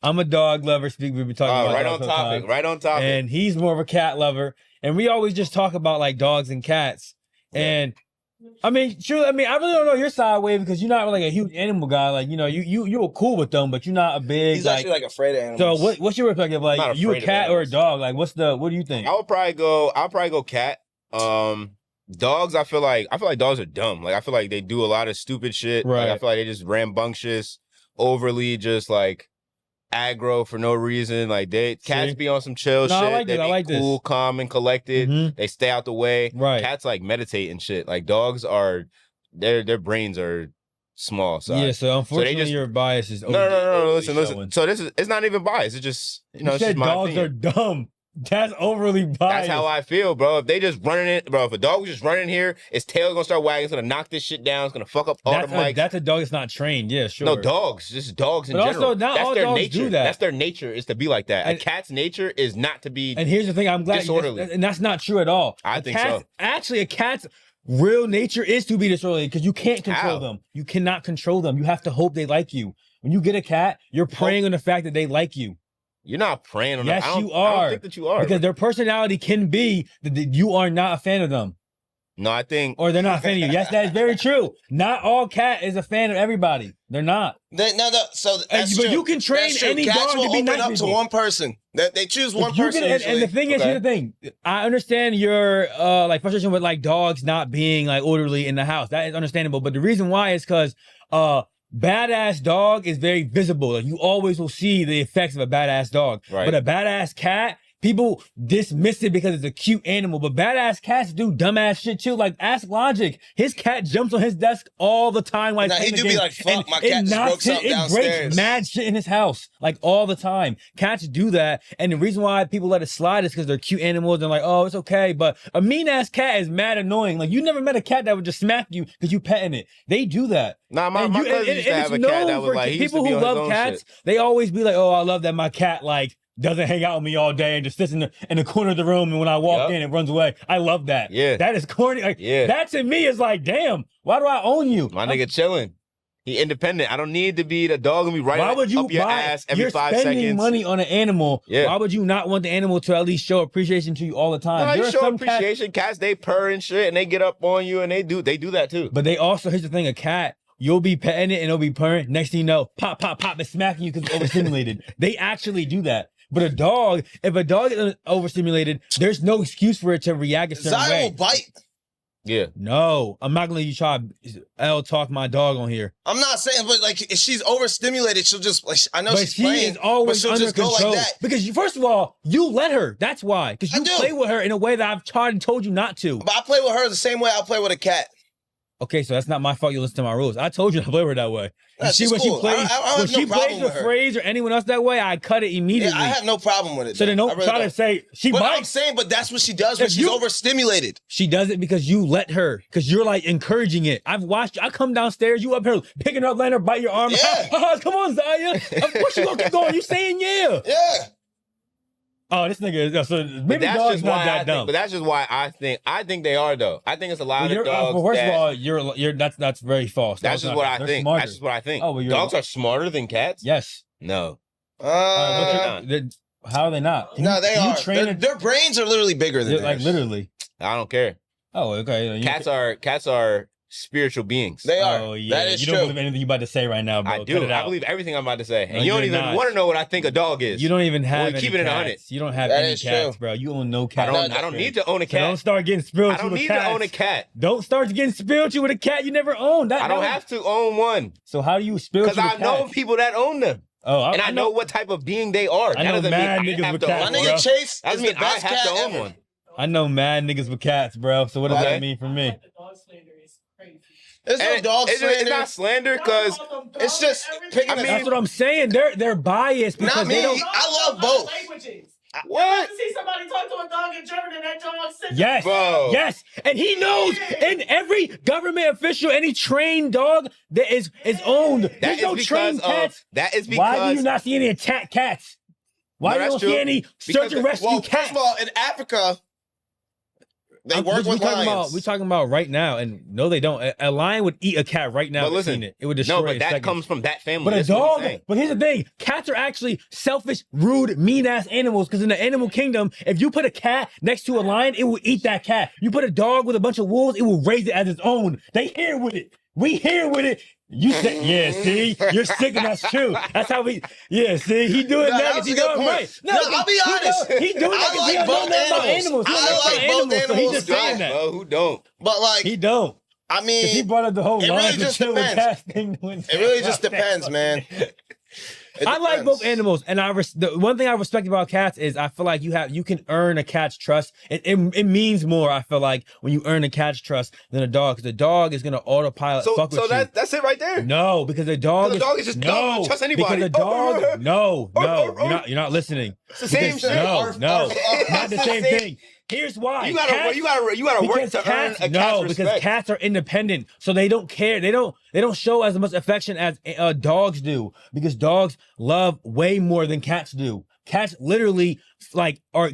I'm a dog lover. We've been talking about right dogs on all the topic. time. Right on topic. And he's more of a cat lover. And we always just talk about like dogs and cats. Yeah. And I mean, sure. I mean, I really don't know your side, Wave, because you're not like a huge animal guy. Like, you know, you're cool with them, but you're not a big. He's actually like afraid of animals. So what's your perspective? Like, Not you a afraid of cat or a animals. dog? Like, what do you think? I'll probably go cat. Dogs, I feel like dogs are dumb. Like, I feel like they do a lot of stupid shit. Right. Like, I feel like they just rambunctious, overly just like aggro for no reason. Like cats be on some chill No, I shit. like They this. I be like this. cool, calm, and collected. Mhm. They stay out the way. Right. Cats like meditate and shit. Like dogs are, their brains are small. So Yeah, so unfortunately just- your bias is no. Listen. showing. So it's not even biased. It's just You it's said just my dogs opinion. are dumb. That's overly biased. That's how I feel, bro. If they just running it, bro. If a dog was just running here, its tail's gonna start wagging. It's gonna knock this shit down. It's gonna fuck up all the mics. That's a dog that's not trained. Yeah, sure. No, dogs. Just dogs in But also, general. not That's all their dogs nature. do that. That's their nature, is to be like that. And- A cat's nature is not to be. And here's the thing, I'm glad disorderly. and that's not true at all. I think so. Actually, a cat's real nature is to be disorderly because you can't control How? them. You cannot control them. You have to hope they like you. When you get a cat, you're preying on the fact that they like you. You're not preying on Yes, them. you I are. don't think that you are. Because their personality can be that you are not a fan of them. No, I think. Or they're not a fan of you. Yes, that is very true. Not all cat is a fan of everybody. They're not. So that's but true. you can train That's true. any Cats dog to will be open nice up to people. one person. They choose one You person. can- and the usually. thing is, Okay. here's the thing. I understand your like frustration with like dogs not being like orderly in the house. That is understandable. But the reason why is because badass dog is very visible. Like you always will see the effects of a badass dog. Right. But a badass cat, people dismiss it because it's a cute animal. But badass cats do dumbass shit too. Like ask Logic. His cat jumps on his desk all the time while he's Nah, he playing do the be game. like, fuck, And my it cat just knocks broke something it downstairs. breaks mad shit in his house. Like all the time. Cats do that. And the reason why people let it slide is because they're cute animals. They're like, oh, it's okay. But a mean ass cat is mad annoying. Like you never met a cat that would just smack you because you petting it. They do that. Nah, my And cousin used to and have it's a cat that known was for like, he used people to be who on his love own cats. shit. They always be like, "Oh, I love that my cat like doesn't hang out with me all day and just sits in the corner of the room, and when I walk Yup. in, it runs away." I love that. Yeah. that is corny. Like, Yeah. that to me is like, damn, why do I own you? My nigga chilling. He independent. I don't need to be the dog and be right Why would you up your buy? ass every You're 5 spending seconds. money on an animal. Yeah. Why would you not want the animal to at least show appreciation to you all the time? Nah, There you are show some cats- appreciation. Cats, they purr and shit, and they get up on you, and they do that too. but they also, here's the thing: a cat, you'll be petting it and it'll be purring. Next thing you know, pop, pop, pop, it's smacking you because it's overstimulated. They actually do that. But a dog, if a dog is overstimulated, there's no excuse for it to react a certain Zion way. will bite. Yeah. No, I'm not gonna let you try L talk my dog on here. I'm not saying, but like if she's overstimulated, she'll just like I know But she's she playing, is always but she'll under just go control. like that. Because first of all, you let her. That's why. Because I you do. play with her in a way that I've tried and told you not to. But I play with her the same way I play with a cat. Okay, so that's not my fault. You listen to my rules. I told you to play with her that way. Nah, You see she's when cool. she plays, I don't when have no she problem plays with the her. phrase or anyone else that way, I cut it Yeah, immediately. I have no problem with it. So then though. don't I really try to don't. say she But I'm bites. saying, but that's what she does when If she's you- overstimulated. She does it because you let her, because you're like encouraging it. I've watched you. I come downstairs, you up here picking up, letting her bite your arm. Yeah. Come on, Zaya. Of course you gonna keep going. You saying yeah. Yeah. Oh, this nigga. So But maybe that's dog's just not why that I dumb. think. But that's just why I think they are though. I think it's a lot Well, of you're, dogs. well, first that, of all, you're that's very false. that's Dogs just not- what I they're think. smarter. That's just what I think. Oh, well, you're- Dogs are smarter than cats. Yes. No. How are they not? Can No, you- they can you are. train a- Their brains are literally bigger than like theirs. literally. I don't care. Oh, okay. You- Cats are spiritual beings. They are. Oh, yeah. That is you true. don't believe anything you about to say right now, bro. I Cut do. it I out. believe everything I'm about to say. No, And you don't you're even not. want to know what I think a dog is. You don't even have Well, any keep it in a hundred. cats. You don't have That any is cats, true. bro. You own no I cats. don't need to own a So don't cat. start getting spiritual I don't with need cats. to own a cat. Don't start getting spiritual with a cat you never owned. I don't have to own one. So how do you spiritual Because with I know cats? people that own them. Oh, And I know what type of being they are. I That know doesn't mad mean niggas I have with to cats, own My one. bro. nigga Chase That is doesn't the mean I best have cat to own ever. one. I know mad niggas with cats, bro. So what does Okay. that mean for me? The dog slander is crazy. There's no And dog it's slander. not slander because It's just picking I mean, That's what I'm saying. They're biased because Not they me. don't. I love both. what? To see somebody talk to a dog in German and that dog sits Yes, Bro. yes, and he knows. And every government official, any trained dog that is owned. That There's is no trained because cats. of that is because Why do you not see any attack cats? Why No, do you that's don't see true. any Because search and rescue Well, cats? first of all, in Africa, They work with lions. We're talking about right now, and no, they don't. A lion would eat a cat right now. But if listen, seen it. It would destroy no, but it in that seconds. comes from that family. But a That's what he's dog, saying. but here's the thing. Cats are actually selfish, rude, mean-ass animals because in the animal kingdom, if you put a cat next to a lion, it will eat that cat. You put a dog with a bunch of wolves, it will raise it as its own. They here with it. We here with it. You said, yeah, see? You're sick and that's true. That's how we, yeah, see? He do it No, now that because was he a good doing point. right. No, I'll be honest. He doing I that because he like don't know both nothing about animals. animals. He I don't know like about both animals, so he animals, just dude. saying that. Bro, who don't? But like, He don't. I Because he mean, brought up the whole it line really to just chill with depends. cats thing. it really just depends, man. It I like depends. both animals, and the one thing I respect about cats is I feel like you can earn a cat's trust. It means more. I feel like when you earn a cat's trust than a dog, because the dog is gonna autopilot fuck with you. That's it right there. No, because the dog The dog is just dumb, don't trust anybody. Because the dog, no, you're not listening. It's the same Because- shit. No, not the It's same the thing. Here's why. You gotta work Because to earn cats, a cat's no, respect. because cats are independent, so they don't care. They don't show as much affection as dogs do, because dogs love way more than cats do. Cats literally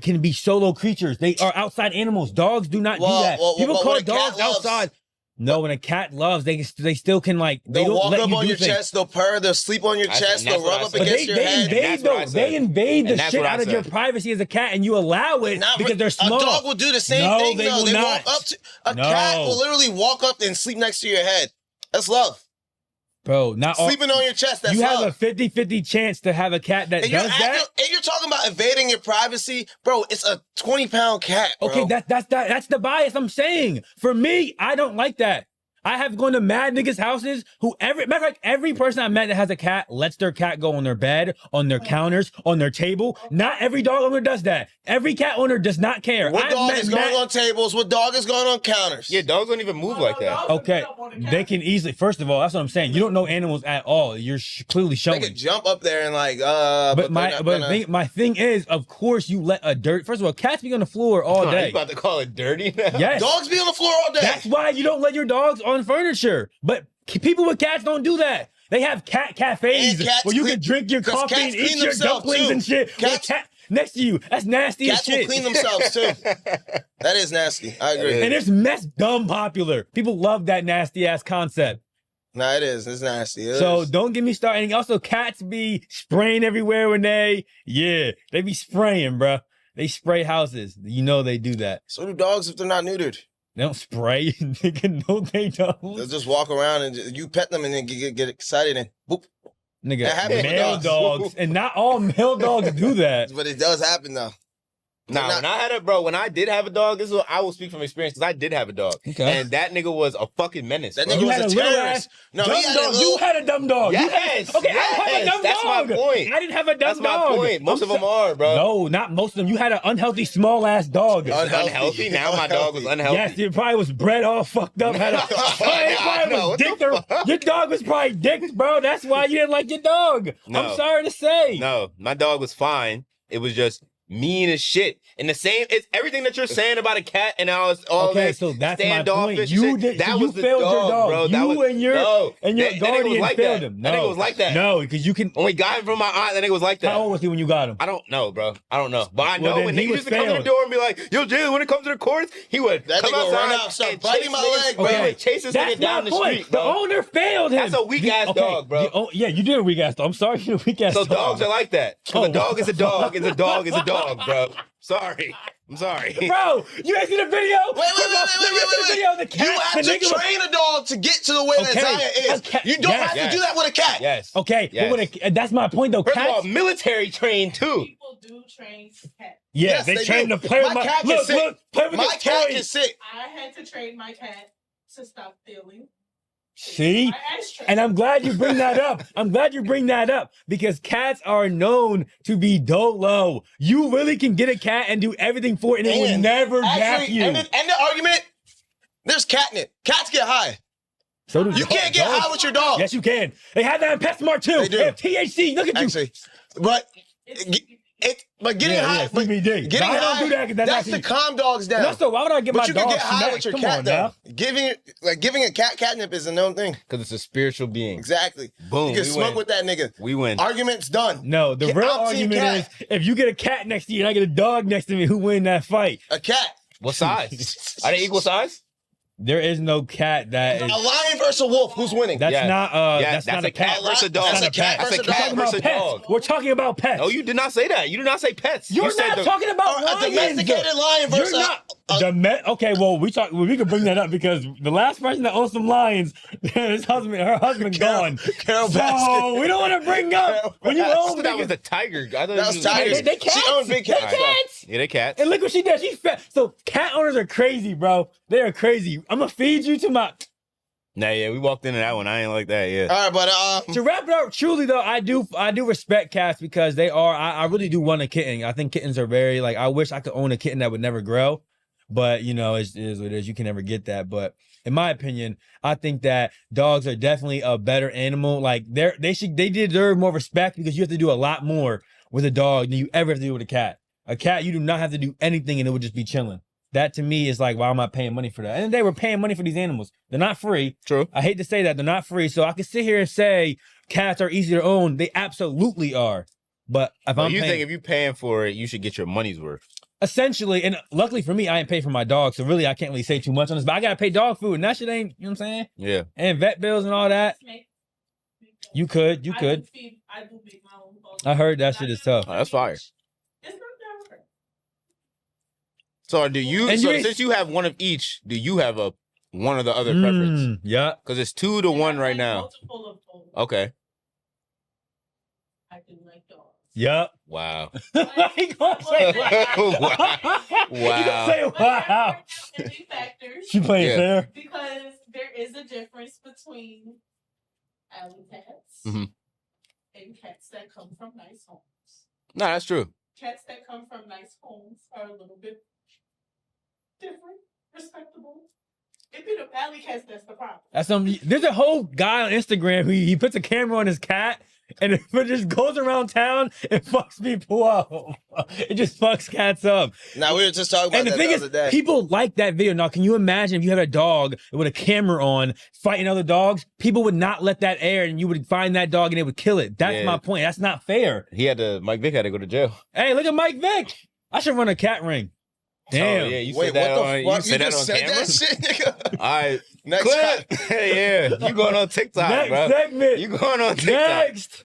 can be solo creatures. They are outside animals. Dogs do not do that. People call when a cat dogs loves- outside. No, when a cat loves, they still can they They'll don't walk let up you on do your things. chest, they'll purr, they'll sleep on your chest, and that's they'll what rub I up said. But against your head. invade that's what I though. said. They invade the And that's shit what I out of your said. privacy as a cat, and you allow it Not because re- they're small. A dog will do the same No, thing they though. will They not. walk up to a No. cat will literally walk up and sleep next to your head. That's love. Bro, not all. Sleeping on your chest, that's You have love. a 50-50 chance to have a cat that and you're does that. and you're talking about invading your privacy, bro. It's a 20-pound cat, bro. Okay, that's the bias I'm saying. For me, I don't like that. I have gone to mad niggas' houses matter of fact, every person I met that has a cat lets their cat go on their bed, on their counters, on their table. Not every dog owner does that. Every cat owner does not care. What I've dog met is going on tables? What dog is going on counters? Yeah, dogs don't even move like that. Okay, they can easily. First of all, that's what I'm saying. You don't know animals at all. You're clearly They showing. could jump up there and But my thing is, of course, you let a dirt. First of all, cats be on the floor all You day. about to call it dirty now? Yes, dogs be on the floor all day. that's why you don't let your dogs on furniture. But people with cats don't do that. They have cat cafes And cats where you clean- can drink your 'cause coffee cats and eat clean your themselves, dumplings too. and shit. With a Cats- cat next to you. That's nasty Cats as shit. will clean themselves too. That is nasty. I agree. And it's mess dumb popular. People love that nasty ass concept. Nah, it is. It's nasty. It So is. don't get me started. And also, cats be spraying everywhere when they be spraying, bruh. They spray houses. You know they do that. So do dogs if they're not neutered. They don't spray. Nigga, no, they They'll don't. just walk around and you pet them and then get excited and boop. Nigga, That happens with male dogs. dogs. And not all male dogs do that. But it does happen though. Nah, They're when I did have a dog, I will speak from experience because I did have a dog. Okay. And that nigga was a fucking menace. That bro. nigga You was had a a little terrorist. ass No, dumb he had a dog. little. You had a dumb dog. You had- Yes, okay, I don't have a yes, dumb that's my dog. point. I didn't have a dumb That's dog. my point. Most of them are, bro. No, not most of them. You had an unhealthy, small ass dog. Unhealthy. Now my dog was unhealthy. Yes, it probably was bred all fucked up. Had a, it probably No, was what the dicked or- your dog was probably dicked, bro. That's why you didn't like your dog. No. I'm sorry to say. No, my dog was fine. It was just mean as shit. And it's everything that you're saying about a cat and all Okay, this so that's my standoffish point. shit. You did. That so was you the failed dog, your dog. bro. That You was, and your no, and your that nigga was guardian like failed that. him. That No, nigga was like that. No, because you can. When we got him from my aunt, that nigga was like that. How old was he when you got him? I don't know, bro. I don't know. But I Well, know then when he niggas was used to come to the failed. door and be like, yo, Jalen, when it comes to the courts, he would That come nigga would run outside out and start and biting chase my niggas- leg, bro. He would chase this That's nigga down my the point. street, The bro. owner failed him. That's a weak-ass dog, bro. Yeah, you did a weak ass dog. I'm sorry, you're a weak ass So dog. dogs are like that. Because Oh, a dog is a dog, is a dog, is a dog, bro. Sorry. I'm sorry. Bro, you ain't seen the video? Wait. The video of the cat. You have the to nigga was- train a dog to get to the way that Okay, Zaya a is. cat- You don't yes, have yes. to do that with a cat. Yes. Okay, Yes. but with that's my point though. First of all, Cats, military trained too. People do train cats. yeah, Yes, they they train do. to play with My cat can look, sit. look, play with My the cat toy. can sit. I had to train my cat to stop feeling. See? I asked her. And I'm glad you bring that up. I'm glad you bring that up because cats are known to be dolo. You really can get a cat and do everything for it and it will And never gap Actually, you. end the argument. There's catnip. Cats get high. So do You dogs. can't get high with your dog. Yes, you can. They have that in PetSmart too. They do. have THC. Look at you. Actually, but It's- getting high, but CBD. getting But I don't high, do that 'cause that's that's to actually- calm dogs down. Also, why would I get But my you dog can get high smacked? with your Come cat on though. now. Giving a cat catnip is a known thing. Because it's a spiritual being. Exactly. Boom. You can we smoke win. with that nigga. We win. Argument's done. No, the real I'm team argument cat. is if you get a cat next to you and I get a dog next to me, who win that fight? A cat. What size? Are they equal size? There is no cat that A is. lion versus a wolf. Who's winning? That's Yeah. not. Yeah, That's not a cat. versus a dog. That's a cat That's versus a a dog. cat We're talking about versus a pets. dog. We're talking about pets. No, you did not say that. You did not say pets. You're you said not talking about a lions. domesticated lion versus You're not. Okay, well, we can bring that up because the last person that owns some lions, her husband gone. Carol So Baskin. we don't want to bring up when you own that was the tiger. I thought That was tigers. They cats. She owns big They cats. cats. Yeah, they cats. And look what she did. She's fat. So cat owners are crazy, bro. They are crazy. I'm gonna feed you to my. Nah, yeah, we walked into that one. I ain't like that. Yeah. All right, but To wrap it up, truly though, I do respect cats because they are. I really do want a kitten. I think kittens are very like. I wish I could own a kitten that would never grow, but you know, it is what it is. You can never get that. But in my opinion, I think that dogs are definitely a better animal. Like they deserve more respect because you have to do a lot more with a dog than you ever have to do with a cat. A cat, you do not have to do anything and it would just be chilling. That to me is like, why am I paying money for that? And they were paying money for these animals. They're not free. True. I hate to say that. They're not free. So I can sit here and say cats are easy to own. They absolutely are. But if Well, I'm you paying, think if you're paying for it, you should get your money's worth. essentially, and luckily for me, I ain't paid for my dog. So really, I can't really say too much on this. But I got to pay dog food. And that shit ain't, you know what I'm saying? Yeah. And vet bills and all that. You could. I do make my own dog. I heard that shit is tough. Oh, that's fire. It's not that hard. So do you? And So you- since you have one of each, do you have one of the other preference? Yeah. Because it's 2-1 right now. Multiple of both. Okay. I do like dogs. Yep. Wow. He gonna say Wow. He gonna say But there wow. are contributing factors She playing Yeah. fair. because there is a difference between alley cats Mhm. and cats that come from nice homes. No, that's true. Cats that come from nice homes are a little bit different, respectable. It be the alley cats that's the problem. That's there's a whole guy on Instagram who he puts a camera on his cat and it just goes around town and fucks people up. It just fucks cats up. now we were just talking about And the that thing the is, other day. people like that video. Now, can you imagine if you had a dog with a camera on fighting other dogs? People would not let that air and you would find that dog and they would kill it. That's Yeah. my point. That's not fair. Mike Vick had to go to jail. Hey, look at Mike Vick. I should run a cat ring. Damn. Oh, yeah, you Wait, said that what on, the you fuck? said that just on said camera? that shit, nigga. All right. Next Clip. cut. Yeah, you going on TikTok, Next bro. segment. You going on TikTok. Next.